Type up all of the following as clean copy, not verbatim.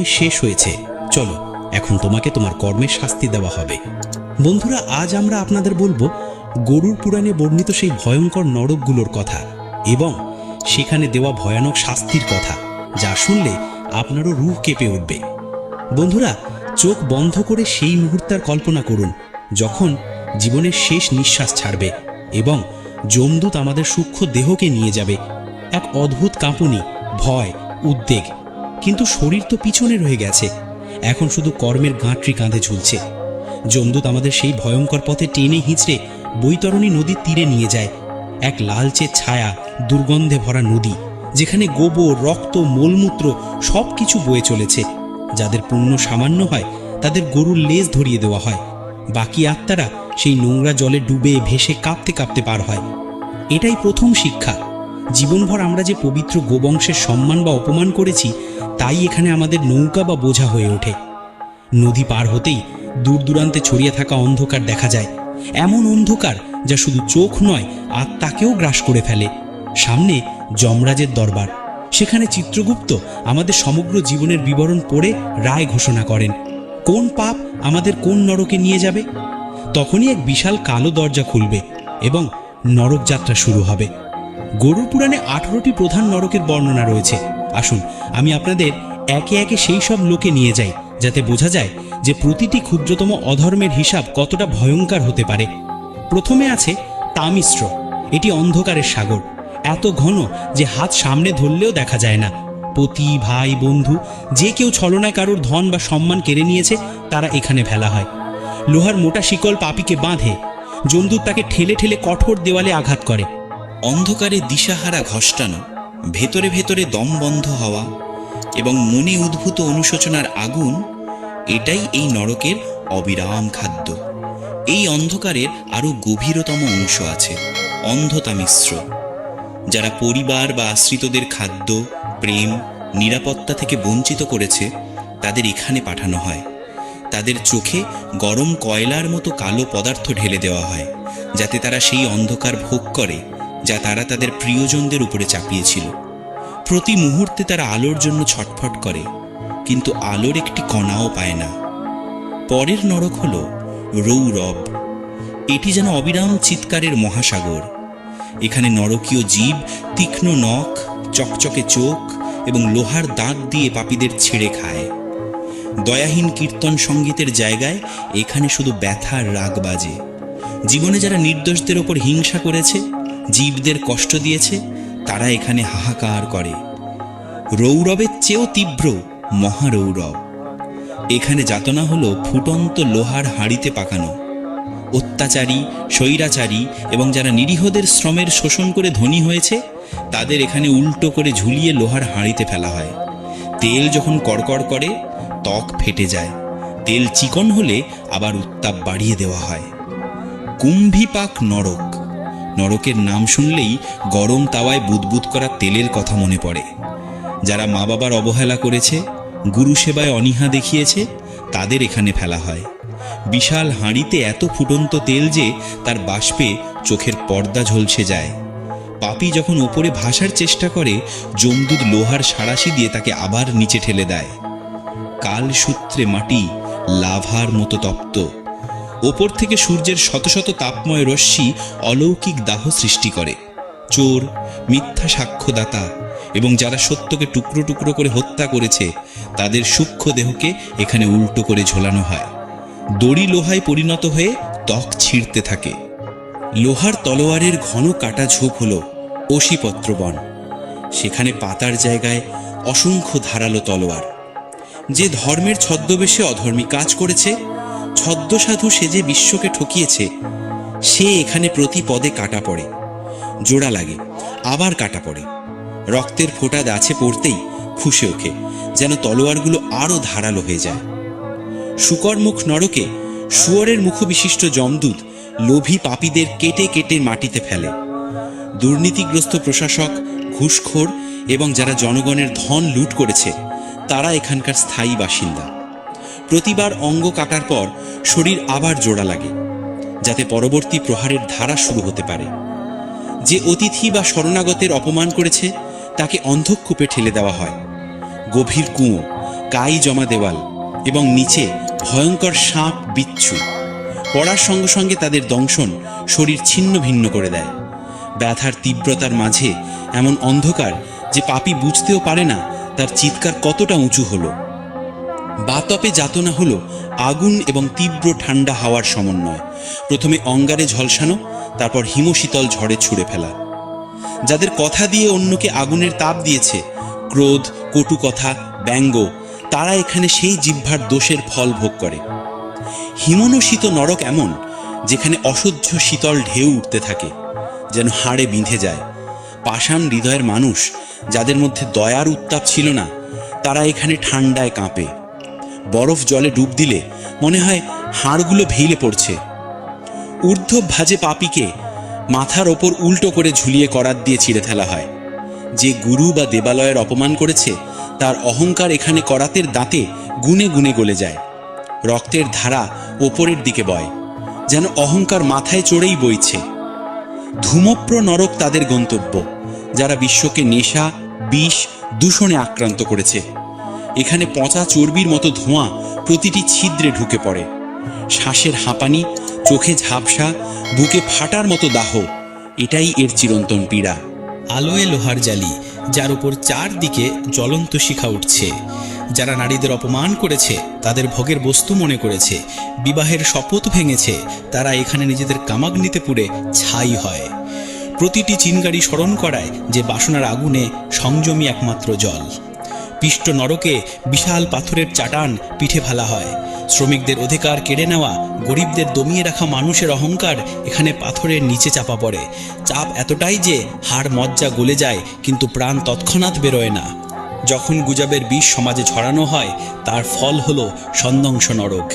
শেষ হয়েছে, চলো এখন তোমাকে তোমার কর্মের শাস্তি দেওয়া হবে। বন্ধুরা, আজ আমরা আপনাদের বলবো গরুর পুরাণে বর্ণিত সেই ভয়ঙ্কর নরকগুলোর কথা এবং সেখানে দেওয়া ভয়ানক শাস্তির কথা, যা শুনলে আপনারও রূহ কেঁপে উঠবে। বন্ধুরা, চোখ বন্ধ করে সেই মুহূর্তের কল্পনা করুন যখন জীবনের শেষ নিঃশ্বাস ছাড়বে এবং যমদূত আমাদের সূক্ষ্ম দেহকে নিয়ে যাবে। এক অদ্ভুত কাঁপুনি, ভয়, উদ্বেগ, কিন্তু শরীর তো পিছনে রয়ে গেছে, এখন শুধু কর্মের গাঁটরি কাঁধে ঝুলছে। যমদূত আমাদের সেই ভয়ঙ্কর পথে টেনে হিঁচড়ে বৈতরণী নদীর তীরে নিয়ে যায়, এক লালচে ছায়া দুর্গন্ধে ভরা নদী, যেখানে গোবর, রক্ত, মলমূত্র সব কিছু বয়ে চলেছে। যাদের পুণ্য সামান্য হয় তাদের গরুর লেজ ধরিয়ে দেওয়া হয়, বাকি আত্মারা সেই নোংরা জলে ডুবে ভেসে কাঁপতে কাঁপতে পার হয়। এটাই প্রথম শিক্ষা। জীবনভর আমরা যে পবিত্র গোবংশের সম্মান বা অপমান করেছি, তাই এখানে আমাদের নৌকা বা বোঝা হয়ে ওঠে। নদী পার হতেই দূর দূরান্তে ছড়িয়ে থাকা অন্ধকার দেখা যায়, এমন অন্ধকার যা শুধু চোখ নয়, আত্মাকেও গ্রাস করে ফেলে। সামনে যমরাজের দরবার, সেখানে চিত্রগুপ্ত আমাদের সমগ্র জীবনের বিবরণ পড়ে রায় ঘোষণা করেন কোন পাপ আমাদের কোন নরকে নিয়ে যাবে। তখনই এক বিশাল কালো দরজা খুলবে এবং নরক যাত্রা শুরু হবে। গরুর পুরাণে 18টি প্রধান নরকের বর্ণনা রয়েছে। আসুন আমি আপনাদের একে একে সেই সব লোকে নিয়ে যাই, যাতে বোঝা যায় যে প্রতিটি ক্ষুদ্রতম অধর্মের হিসাব কতটা ভয়ঙ্কর হতে পারে। প্রথমে আছে তামিশ্র। এটি অন্ধকারের সাগর, এত ঘন যে হাত সামনে ধরলেও দেখা যায় না। পতি, ভাই, বন্ধু যে কেউ ছলনায় কারোর ধন বা সম্মান কেড়ে নিয়েছে, তারা এখানে ফেলা হয়। লোহার মোটা শিকল পাপীকে বাঁধে, যমদূত তাকে ঠেলে ঠেলে কঠোর দেওয়ালে আঘাত করে। অন্ধকারে দিশাহারা ঘষ্টানো, ভেতরে ভেতরে দম বন্ধ হওয়া এবং মনে উদ্ভূত অনুশোচনার আগুন, এটাই এই নরকের অবিরাম খাদ্য। এই অন্ধকারের আরও গভীরতম অংশ আছে, অন্ধতা মিশ্র। যারা পরিবার বা আশ্রিতদের খাদ্য, প্রেম, নিরাপত্তা থেকে বঞ্চিত করেছে, তাদের এখানে পাঠানো হয়। তাদের চোখে গরম কয়লার মতো কালো পদার্থ ঢেলে দেওয়া হয়, যাতে তারা সেই অন্ধকার ভোগ করে যা তারা তাদের প্রিয়জনদের উপরে চাপিয়েছিল। প্রতি মুহূর্তে তারা আলোর জন্য ছটফট করে, কিন্তু আলোর একটি কণাও পায় না। পরের নরক হল রৌরব। এটি যেন অবিরাম চিৎকারের মহাসাগর। এখানে নরকীয় জীব তীক্ষ্ণ নখ, চকচকে চোখ এবং লোহার দাঁত দিয়ে পাপীদের ছেড়ে খায়। দয়াহীন কীর্তন সঙ্গীতের জায়গায় এখানে শুধু ব্যথার রাগ বাজে। জীবনে যারা নির্দোষদের ওপর হিংসা করেছে, জীবদের কষ্ট দিয়েছে, তারা এখানে হাহাকার করে। রৌরবের চেয়েও তীব্র মহারৌরব। এখানে যাতনা হলো ফুটন্ত লোহার হাঁড়িতে পাকানো। অত্যাচারী, স্বৈরাচারী এবং যারা নিরীহদের শ্রমের শোষণ করে ধনী হয়েছে, তাদের এখানে উল্টো করে ঝুলিয়ে লোহার হাঁড়িতে ফেলা হয়। তেল যখন কড়কড় করে, ত্বক ফেটে যায়। তেল চিকন হলে আবার উত্তাপ বাড়িয়ে দেওয়া হয়। কুম্ভীপাক নরক। নরকের নাম শুনলেই গরম তাওয়ায় বুদবুদ করা তেলের কথা মনে পড়ে। যারা মা বাবার অবহেলা করেছে, গুরু সেবায় অনীহা দেখিয়েছে, তাদের এখানে ফেলা হয়। বিশাল হাঁড়িতে এত ফুটন্ত তেল যে তার বাষ্পে চোখের পর্দা ঝলসে যায়। পাপী যখন ওপরে ভাসার চেষ্টা করে, যমদূত লোহার সাঁড়াশি দিয়ে তাকে আবার নিচে ঠেলে দেয়। কাল সূত্রে মাটি লাভার মতো তপ্ত। ওপর থেকে সূর্যের শত শত তাপময় রশ্মি অলৌকিক দাহ সৃষ্টি করে। চোর, মিথ্যা সাক্ষ্যদাতা এবং যারা সত্যকে টুকরো টুকরো করে হত্যা করেছে, তাদের সূক্ষ্ম দেহকে এখানে উল্টো করে ঝোলানো হয়। দড়ি লোহায় পরিণত হয়ে ত্বক ছিঁড়তে থাকে। লোহার তলোয়ারের ঘন কাটা ঝোপ হল অশীপত্র বন। সেখানে পাতার জায়গায় অসংখ্য ধারালো তলোয়ার। যে ধর্মের ছদ্মবেশে অধর্মী কাজ করেছে, ছদ্মসাধু সেজে বিশ্বকে ঠকিয়েছে, সে এখানে প্রতি পদে কাটা পড়ে। জোড়া লাগে, আবার কাটা পড়ে। রক্তের ফোঁটা গাছে পড়তেই ফুঁসে ওঠে, যেন তলোয়ারগুলো আরও ধারালো হয়ে যায়। শুকরমুখ নরকে শুয়োরের মুখ বিশিষ্ট যমদূত লোভী পাপীদের কেটে কেটে মাটিতে ফেলে। দুর্নীতিগ্রস্ত প্রশাসক, ঘুষখোর এবং যারা জনগণের ধন লুট করেছে, তারা এখানকার স্থায়ী বাসিন্দা। প্রতিবার অঙ্গ কাটার পর শরীর আবার জোড়া লাগে, যাতে পরবর্তী প্রহারের ধারা শুরু হতে পারে। যে অতিথি বা শরণাগতের অপমান করেছে, তাকে অন্ধকূপে ঠেলে দেওয়া হয়। গভীর কুঁয়ো, কাই জমা দেওয়াল এবং নিচে ভয়ঙ্কর সাপ বিচ্ছু। পড়ার সঙ্গে সঙ্গে তাদের দংশন শরীর ছিন্ন ভিন্ন করে দেয়। ব্যথার তীব্রতার মাঝে এমন অন্ধকার যে পাপী বুঝতেও পারে না তার চিৎকার কতটা উঁচু হলো। বাতপে যাতনা হলো আগুন এবং তীব্র ঠান্ডা হাওয়ার সমন্বয়। প্রথমে অঙ্গারে ঝলসানো, তারপর হিমশীতল ঝড়ে ছুঁড়ে ফেলা। যাদের কথা দিয়ে অন্যকে আগুনের তাপ দিয়েছে, ক্রোধ, কটু কথা, ব্যঙ্গ, তারা এখানে সেই জিহ্বার দোষের ফল ভোগ করে। হিমনশীত নরক এমন যেখানে অসহ্য শীতল ঢেউ উঠতে থাকে, যেন হাড়ে বিঁধে যায়। পাষাণ হৃদয়ের মানুষ, যাদের মধ্যে দয়ার উত্তাপ ছিল না, তারা এখানে ঠান্ডায় কাঁপে। বরফ জলে ডুব দিলে মনে হয় হাড়গুলো ভেঙে পড়ছে। ঊর্ধ্ব ভাজে পাপীকে মাথার ওপর উল্টো করে ঝুলিয়ে করাত দিয়ে ছিঁড়ে ফেলা হয়। যে গুরু বা দেবালয়ের অপমান করেছে, তার অহংকার এখানে করাতের দাঁতে গুনে গুনে গলে যায়। রক্তের ধারা ওপরের দিকে বয়, যেন অহংকার মাথায় চড়েই বইছে। ধূমপ্র নরক তাদের গন্তব্য, যারা বিশ্বকে নেশা, বিষ, দূষণে আক্রান্ত করেছে। এখানে পচা চর্বির মতো ধোঁয়া প্রতিটি ছিদ্রে ঢুকে পড়ে। শ্বাসের হাঁপানি, চোখে ঝাপসা, বুকে ফাটার মতো দাহ, এটাই এর চিরন্তন পীড়া। আলোয় লোহার জালি, যার উপর চারদিকে জ্বলন্ত শিখা উঠছে। যারা নারীদের অপমান করেছে, তাদের ভোগের বস্তু মনে করেছে, বিবাহের শপথ ভেঙেছে, তারা এখানে নিজেদের কামাগ্নিতে পুড়ে ছাই হয়। প্রতিটি চিনগারি স্মরণ করায় যে বাসনার আগুনে সংযমী একমাত্র জল। পিষ্ট নরকে বিশাল পাথরের চাটান পিঠে ফেলা হয়। শ্রমিকদের অধিকার কেড়ে নেওয়া, গরিবদের দমিয়ে রাখা মানুষের অহংকার এখানে পাথরের নিচে চাপা পড়ে। চাপ এতটাই যে হাড় মজ্জা গলে যায়, কিন্তু প্রাণ তৎক্ষণাৎ বেরোয় না। যখন গুজবের বিষ সমাজে ছড়ানো হয়, তার ফল হলো সন্দংস নরক।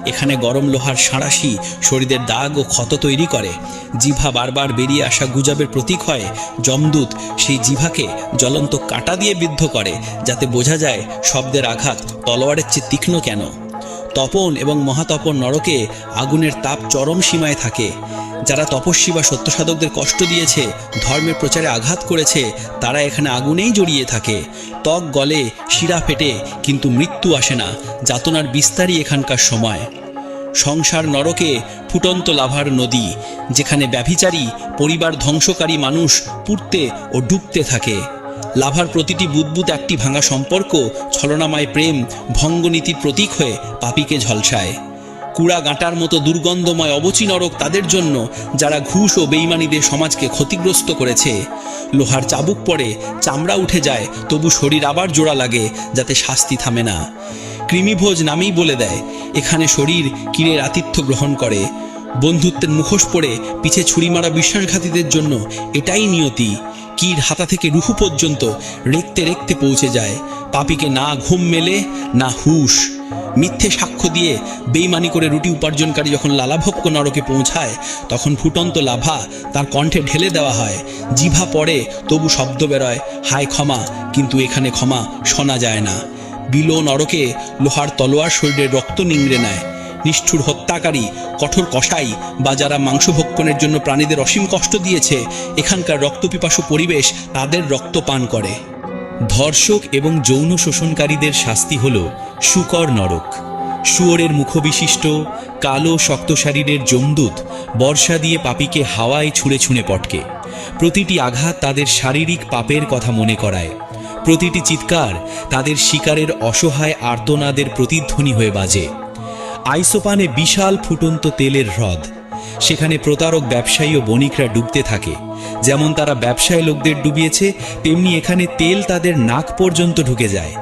এখানে গরম লোহার সাঁড়াশি শরীরের দাগ ও ক্ষত তৈরি করে। জিভা বারবার বেরিয়ে আসা গুজবের প্রতীক হয়। যমদূত সেই জিভাকে জ্বলন্ত কাঁটা দিয়ে বিদ্ধ করে, যাতে বোঝা যায় শব্দের আঘাত তলোয়ারের চেয়ে তীক্ষ্ণ কেন। তপন এবং মহাতপন নরকে আগুনের তাপ চরম সীমায় থাকে। যারা তপস্বী বা সত্যসাধকদের কষ্ট দিয়েছে, ধর্মের প্রচারে আঘাত করেছে, তারা এখানে আগুনেই জড়িয়ে থাকে। ত্বক গলে, শিরা ফেটে, কিন্তু মৃত্যু আসে না। যাতনার বিস্তারই এখানকার সময়। সংসার নরকে ফুটন্ত লাভার নদী, যেখানে ব্যভিচারী, পরিবার ধ্বংসকারী মানুষ পুড়তে ও ডুবতে থাকে। লাভার প্রতিটি বুদবুদ একটি ভাঙা সম্পর্ক, ছলনাময় প্রেম, ভঙ্গনীতির প্রতীক হয়ে পাপীকে ঝলসায়। কুড়া গাঁটার মতো দুর্গন্ধময় অবচি নরক তাদের জন্য, যারা ঘুষ ও বেইমানিদের সমাজকে ক্ষতিগ্রস্ত করেছে। লোহার চাবুক পড়ে, চামড়া উঠে যায়, তবু শরীর আবার জোড়া লাগে, যাতে শাস্তি থামে না। কৃমিভোজ নামেই বলে দেয়, এখানে শরীর কিরের আতিথ্য গ্রহণ করে। বন্ধুত্বের মুখোশ পড়ে পিছে ছুরি মারা বিশ্বাসঘাতীদের জন্য এটাই নিয়তি। কির হাতা থেকে রুহু পর্যন্ত রেখতে রেখতে পৌঁছে যায়। পাপীকে না ঘুম মেলে, না হুঁশ। মিথ্যে সাক্ষ্য দিয়ে বেইমানি করে রুটি উপার্জনকারী যখন লালাভক্ষ নরকে পৌঁছায়, তখন ফুটন্ত লাভা তার কণ্ঠে ঢেলে দেওয়া হয়। জিভা পড়ে, তবু শব্দ বেরোয়, হায় ক্ষমা, কিন্তু এখানে ক্ষমা শোনা যায় না। বিলো নরকে লোহার তলোয়ার শরীরের রক্ত নিংড়ে নেয়। নিষ্ঠুর হত্যাকারী, কঠোর কসাই বা যারা মাংসভক্ষণের জন্য প্রাণীদের অসীম কষ্ট দিয়েছে, এখানকার রক্তপিপাসু পরিবেশ তাদের রক্ত পান করে। ধর্ষক এবং যৌন শোষণকারীদের শাস্তি হল শুকর নরক। শুয়োরের মুখবিশিষ্ট কালো শক্ত শরীরের যমদূত বর্ষা দিয়ে পাপীকে হাওয়ায় ছুঁড়ে ছুঁড়ে পটকে। প্রতিটি আঘাত তাদের শারীরিক পাপের কথা মনে করায়। প্রতিটি চিৎকার তাদের শিকারের অসহায় আর্তনাদের প্রতিধ্বনি হয়ে বাজে। আইসোপানে বিশাল ফুটন্ত তেলের হ্রদ, সেখানে প্রতারক ব্যবসায়ী ও বণিকরা ডুবতে থাকে। যেমন তারা ব্যবসায়ী লোকদের ডুবিয়েছে, তেমনি এখানে তেল তাদের নাক পর্যন্ত ঢুকে যায়।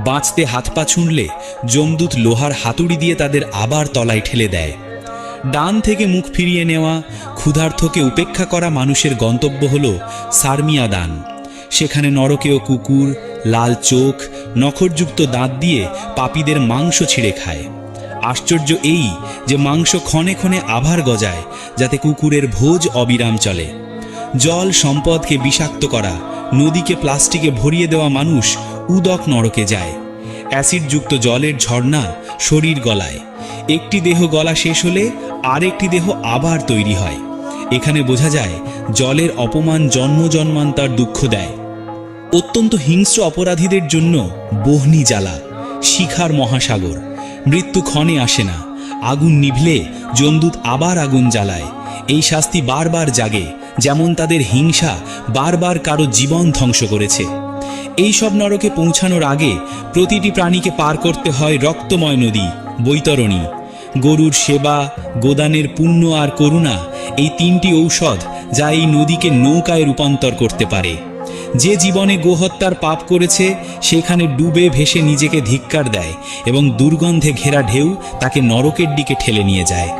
বাঁচতে হাত পা ছুঁড়লে যমদূত লোহার হাতুড়ি দিয়ে তাদের আবার তলায় ঠেলে দেয়। ডান থেকে মুখ ফিরিয়ে নেওয়া, ক্ষুধার্তকে উপেক্ষা করা মানুষের গন্তব্য হল সারমিয়া দান। সেখানে নরকেও কুকুর লাল চোখ, নখরযুক্ত দাঁত দিয়ে পাপীদের মাংস ছিঁড়ে খায়। আশ্চর্য এই যে মাংস ক্ষণে ক্ষণে আভার গজায়, যাতে কুকুরের ভোজ অবিরাম চলে। জল সম্পদকে বিষাক্ত করা, নদীকে প্লাস্টিকে ভরিয়ে দেওয়া মানুষ উদক নরকে যায়। অ্যাসিডযুক্ত জলের ঝর্ণা শরীর গলায়। একটি দেহ গলা শেষ হলে আরেকটি দেহ আবার তৈরি হয়। এখানে বোঝা যায় জলের অপমান জন্ম জন্মান্তর দুঃখ দেয়। অত্যন্ত হিংস্র অপরাধীদের জন্য বহনি জ্বালা, শিখার মহাসাগর। মৃত্যু ক্ষণে আসে না, আগুন নিভলে যমদূত আবার আগুন জ্বালায়। এই শাস্তি বারবার জাগে, যেমন তাদের হিংসা বারবার কারো জীবন ধ্বংস করেছে। এই সব নরকে পৌঁছানোর আগে প্রতিটি প্রাণীকে পার করতে হয় রক্তময় নদী, বৈতরণী। গরুর সেবা, গোদানের পুণ্য আর করুণা, এই তিনটি ঔষধ যা এই নদীকে নৌকায় রূপান্তর করতে পারে। যে জীবনে গোহত্যার পাপ করেছে সেখানে ডুবে ভেসে নিজেকে ধিক্কার দেয় এবং দুর্গন্ধে ঘেরা ঢেউ তাকে নরকের দিকে ঠেলে নিয়ে যায়।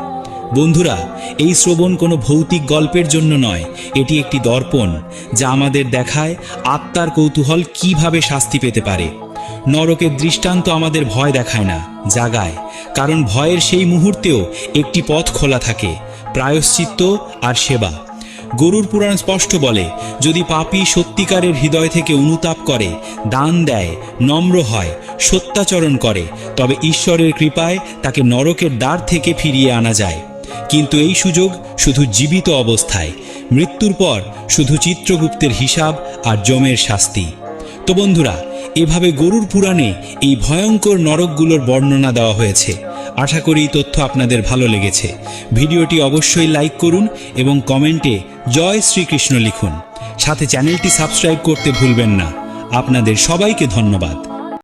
বন্ধুরা, এই শ্রবণ কোনো ভৌতিক গল্পের জন্য নয়, এটি একটি দর্পণ যা আমাদের দেখায় আত্মার কৌতূহল কিভাবে শাস্তি পেতে পারে। নরকের দৃষ্টান্ত আমাদের ভয় দেখায় না, জাগায়। কারণ ভয়ের সেই মুহূর্তেও একটি পথ খোলা থাকে, প্রায়শ্চিত্ত আর সেবা। গরুর পুরাণ স্পষ্ট বলে, যদি পাপী সত্যিকারের হৃদয় থেকে অনুতাপ করে, দান দেয়, নম্র হয়, সত্যাচরণ করে, তবে ঈশ্বরের কৃপায় তাকে নরকের দ্বার থেকে ফিরিয়ে আনা যায়। কিন্তু এই সুযোগ শুধু জীবিত অবস্থায়, মৃত্যুর পর শুধু চিত্রগুপ্তের হিসাব আর যমের শাস্তি। তো বন্ধুরা, এভাবে গরুর পুরাণে এই ভয়ঙ্কর নরকগুলোর বর্ণনা দেওয়া হয়েছে। আশা করি এই তথ্য আপনাদের ভালো লেগেছে। ভিডিওটি অবশ্যই লাইক করুন এবং কমেন্টে জয় শ্রীকৃষ্ণ লিখুন। সাথে চ্যানেলটি সাবস্ক্রাইব করতে ভুলবেন না। আপনাদের সবাইকে ধন্যবাদ।